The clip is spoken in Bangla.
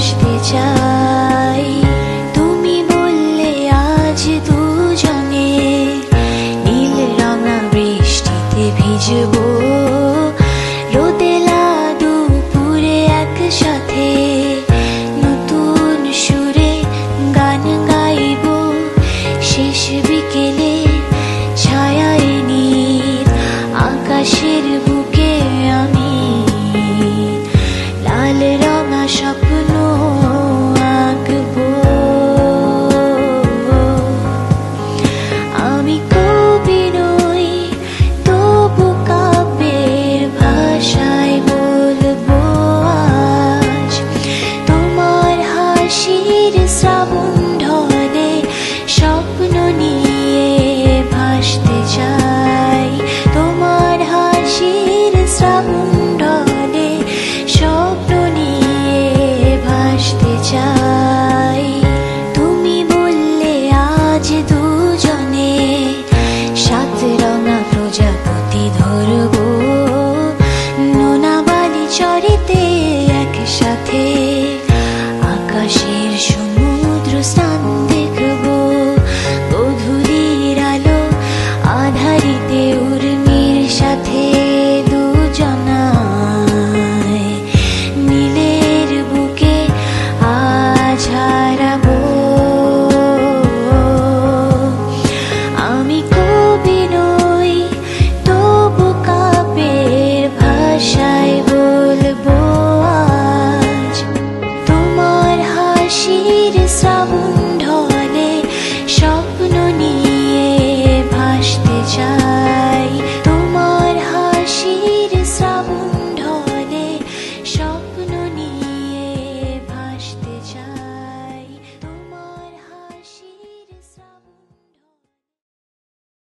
ভাসতে চাই। তুমি বললে আজ দুজনে নীল রঙা বৃষ্টিতে ভিজবো, রোদেলা দুপুরে একসাথে নতুন সুরে গান গাইবো। শেষ বিকেলে ছায়ায় নীল আকাশের বুকে আমি লাল রঙা স্বপ্ন আঁকবো। আমি কবি নই তবু কাব্যের ভাষায় বলবো আজ তোমার হাসির শ্রাবণ ঢলে স্বপ্ন নিয়ে ভাসতে চাই। তোমার হাসির শ্রাবণ ঢলে স্বপ্ন নিয়ে ভাসতে চাই। তুমি বললে আজ দুজনে সাত রঙা প্রজাপতি ধরবো, নোনাবালি চরেতে একসাথে আকাশের সমুদ্র স্নান দেখবো। গধূলির আলো আধারিতে উর্মির সাথে দুজনায় নীলের বুকে আজ হারাবো। আমি কবি নই তবু কাব্যের ভাষায় বলবো আজ তোমার হাসির শ্রাবণ